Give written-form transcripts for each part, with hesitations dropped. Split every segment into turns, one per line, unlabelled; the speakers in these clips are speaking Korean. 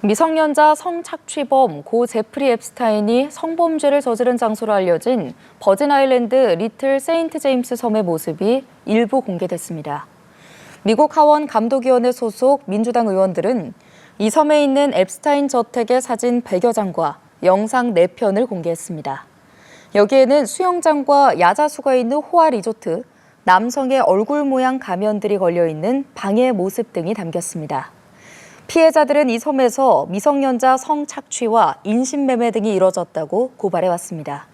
미성년자 성착취범 고 제프리 앱스타인이 성범죄를 저지른 장소로 알려진 버진 아일랜드 리틀 세인트 제임스 섬의 모습이 일부 공개됐습니다. 미국 하원 감독위원회 소속 민주당 의원들은 이 섬에 있는 앱스타인 저택의 사진 100여 장과 영상 4편을 공개했습니다. 여기에는 수영장과 야자수가 있는 호화 리조트, 남성의 얼굴 모양 가면들이 걸려있는 방의 모습 등이 담겼습니다. 피해자들은 이 섬에서 미성년자 성착취와 인신매매 등이 이뤄졌다고 고발해왔습니다.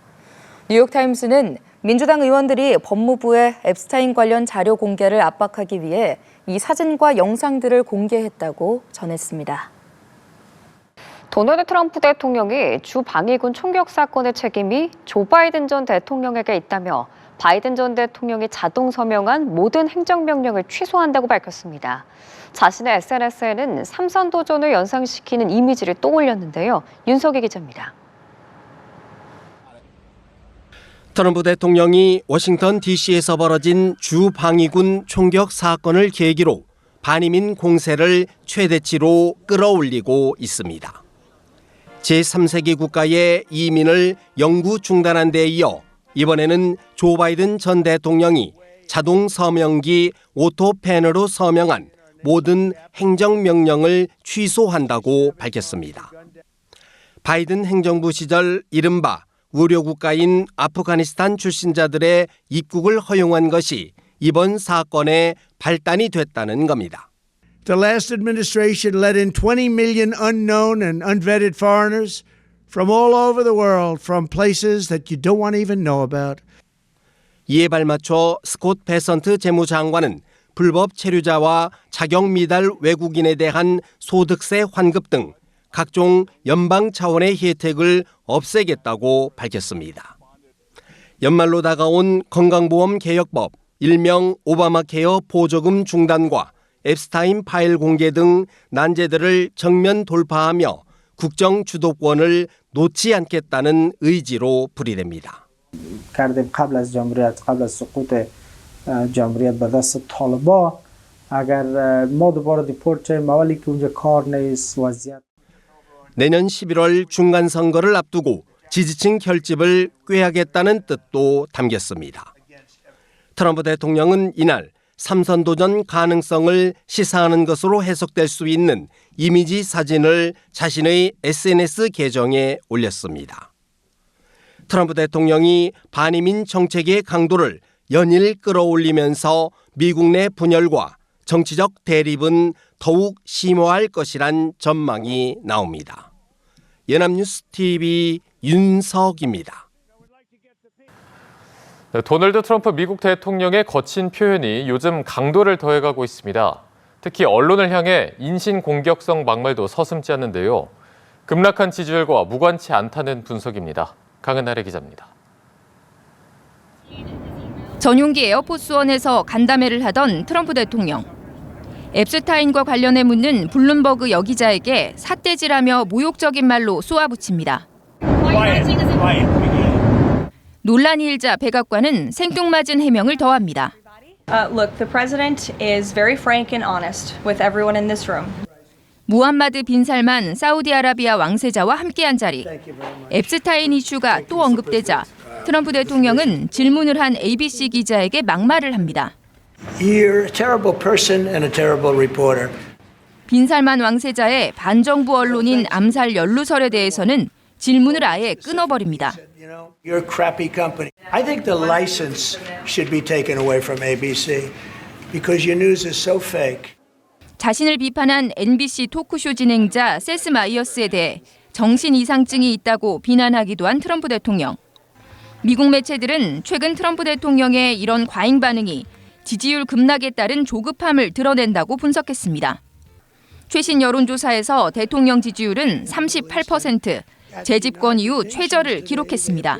뉴욕타임스는 민주당 의원들이 법무부에 앱스타인 관련 자료 공개를 압박하기 위해 이 사진과 영상들을 공개했다고 전했습니다.
도널드 트럼프 대통령이 주 방위군 총격 사건의 책임이 조 바이든 전 대통령에게 있다며 바이든 전 대통령이 자동 서명한 모든 행정명령을 취소한다고 밝혔습니다. 자신의 SNS에는 삼선 도전을 연상시키는 이미지를 또 올렸는데요. 윤석희 기자입니다.
트럼프 대통령이 워싱턴 DC에서 벌어진 주 방위군 총격 사건을 계기로 반이민 공세를 최대치로 끌어올리고 있습니다. 제3세계 국가의 이민을 영구 중단한 데 이어 이번에는 조 바이든 전 대통령이 자동 서명기 오토펜으로 서명한 모든 행정명령을 취소한다고 밝혔습니다. 바이든 행정부 시절 이른바 우려국가인 아프가니스탄 출신자들의 입국을 허용한 것이 이번 사건의 발단이 됐다는 겁니다.
The last administration let in 20 million unknown and unvetted foreigners from all over the world, from places that you don't want to even know about.
이에 발맞춰 스콧 베선트 재무장관은 불법 체류자와 자격 미달 외국인에 대한 소득세 환급 등 각종 연방 차원의 혜택을 없애겠다고 밝혔습니다. 연말로 다가온 건강보험 개혁법, 일명 오바마 케어 보조금 중단과 앱스타인 파일 공개 등 난제들을 정면 돌파하며 국정 주도권을 놓지 않겠다는 의지로 풀이됩니다.
کردیم قبل از جمهوریت قبل از سقوط جمهوریت به دست طالبان اگر ما دوباره دیپورت شیم اولی که اونجا کار نیست وضعیت
내년 11월 중간 선거를 앞두고 지지층 결집을 꾀하겠다는 뜻도 담겼습니다. 트럼프 대통령은 이날 삼선 도전 가능성을 시사하는 것으로 해석될 수 있는 이미지 사진을 자신의 SNS 계정에 올렸습니다. 트럼프 대통령이 반이민 정책의 강도를 연일 끌어올리면서 미국 내 분열과 정치적 대립은 더욱 심화할 것이란 전망이 나옵니다. 연합뉴스 TV 윤석입니다.
도널드 트럼프 미국 대통령의 거친 표현이 요즘 강도를 더해가고 있습니다. 특히 언론을 향해 인신공격성 막말도 서슴지 않는데요. 급락한 지지율과 무관치 않다는 분석입니다. 강은하래 기자입니다.
전용기 에어포스원에서 간담회를 하던 트럼프 대통령. 앱스타인과 관련해 묻는 블룸버그 여기자에게 삿대질하며 모욕적인 말로 쏘아붙입니다. 논란이 일자 백악관은 생뚱맞은 해명을 더합니다.
Look, the president is very frank and honest with everyone in this room.
무함마드 빈 살만 사우디아라비아 왕세자와 함께한 자리. 앱스타인 이슈가 또 언급되자 트럼프 대통령은 질문을 한 ABC 기자에게 막말을 합니다.
You're a terrible person and a terrible reporter.
빈 살만 왕세자의 반정부 언론인 암살 연루설에 대해서는 질문을 아예 끊어버립니다.
You're a crappy company. I think the license should be taken away from ABC because your news is so fake.
자신을 비판한 NBC 토크쇼 진행자 세스 마이어스에 대해 정신 이상증이 있다고 비난하기도 한 트럼프 대통령. 미국 매체들은 최근 트럼프 대통령의 이런 과잉 반응이 지지율 급락에 따른 조급함을 드러낸다고 분석했습니다. 최신 여론조사에서 대통령 지지율은 38%, 재집권 이후 최저를 기록했습니다.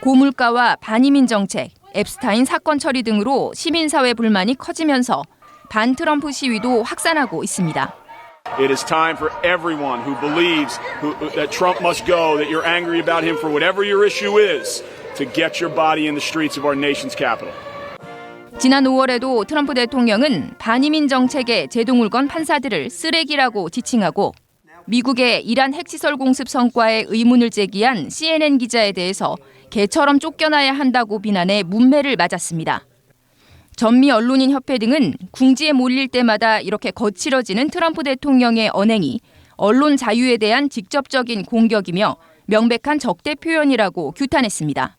고물가와 반이민 정책, 앱스타인 사건 처리 등으로 시민사회 불만이 커지면서 반트럼프 시위도 확산하고 있습니다.
It is time for everyone who believes that Trump must go, that you're angry about him for whatever your issue is, to get your body in the streets of our nation's capital.
지난 5월에도 트럼프 대통령은 반이민 정책에 제동을 건 판사들을 쓰레기라고 지칭하고 미국의 이란 핵시설 공습 성과에 의문을 제기한 CNN 기자에 대해서 개처럼 쫓겨나야 한다고 비난해 문매를 맞았습니다. 전미 언론인 협회 등은 궁지에 몰릴 때마다 이렇게 거칠어지는 트럼프 대통령의 언행이 언론 자유에 대한 직접적인 공격이며 명백한 적대 표현이라고 규탄했습니다.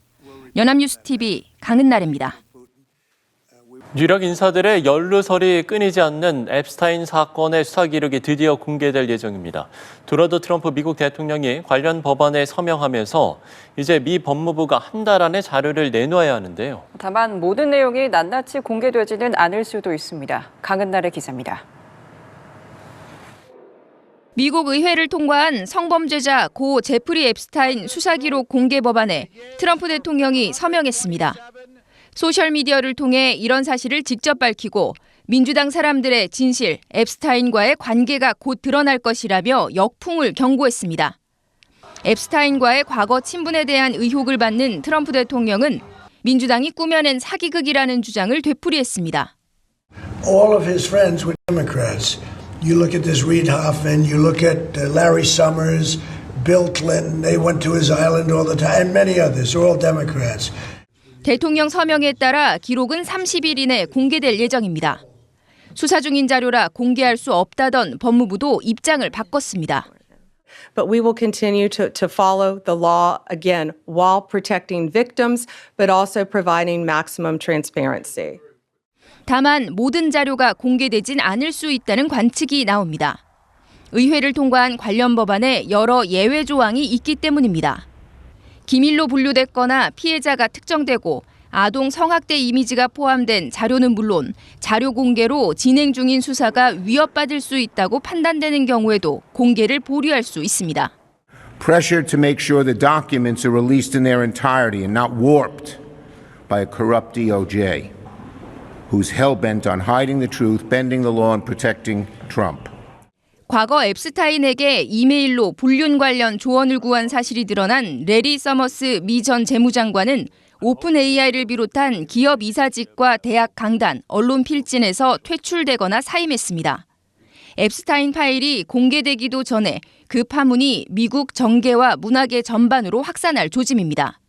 연합뉴스TV 강은나래입니다.
유력 인사들의 연루설이 끊이지 않는 앱스타인 사건의 수사 기록이 드디어 공개될 예정입니다. 도널드 트럼프 미국 대통령이 관련 법안에 서명하면서 이제 미 법무부가 한 달 안에 자료를 내놓아야 하는데요.
다만 모든 내용이 낱낱이 공개되지는 않을 수도 있습니다. 강은나래 기자입니다.
미국 의회를 통과한 성범죄자 고 제프리 앱스타인 수사 기록 공개 법안에 트럼프 대통령이 서명했습니다. 소셜미디어를 통해 이런 사실을 직접 밝히고 민주당 사람들의 진실, 앱스타인과의 관계가 곧 드러날 것이라며 역풍을 경고했습니다. 앱스타인과의 과거 친분에 대한 의혹을 받는 트럼프 대통령은 민주당이 꾸며낸 사기극이라는 주장을 되풀이했습니다.
All of his friends were Democrats. You look at this Reid Hoffman, you look at Larry Summers, Bill Clinton, they went to his island all the time, and many others, they're all Democrats.
대통령 서명에 따라 기록은 30일 이내 공개될 예정입니다. 수사 중인 자료라 공개할 수 없다던 법무부도 입장을 바꿨습니다.
But we will continue to follow the law, again, while protecting victims, but also providing maximum transparency.
다만 모든 자료가 공개되진 않을 수 있다는 관측이 나옵니다. 의회를 통과한 관련 법안에 여러 예외 조항이 있기 때문입니다. 기밀로 분류됐거나 피해자가 특정되고 아동 성학대 이미지가 포함된 자료는 물론 자료 공개로 진행 중인 수사가 위협받을 수 있다고 판단되는 경우에도 공개를 보류할 수 있습니다.
Pressure to make sure the documents are released in their entirety and not warped by a corrupt DOJ, who's hell-bent on hiding the truth, bending the law and protecting Trump.
과거 앱스타인에게 이메일로 불륜 관련 조언을 구한 사실이 드러난 레리 서머스 미 전 재무장관은 오픈 AI를 비롯한 기업 이사직과 대학 강단, 언론 필진에서 퇴출되거나 사임했습니다. 앱스타인 파일이 공개되기도 전에 그 파문이 미국 정계와 문화계 전반으로 확산할 조짐입니다.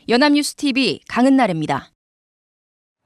연합뉴스TV 강은나래입니다.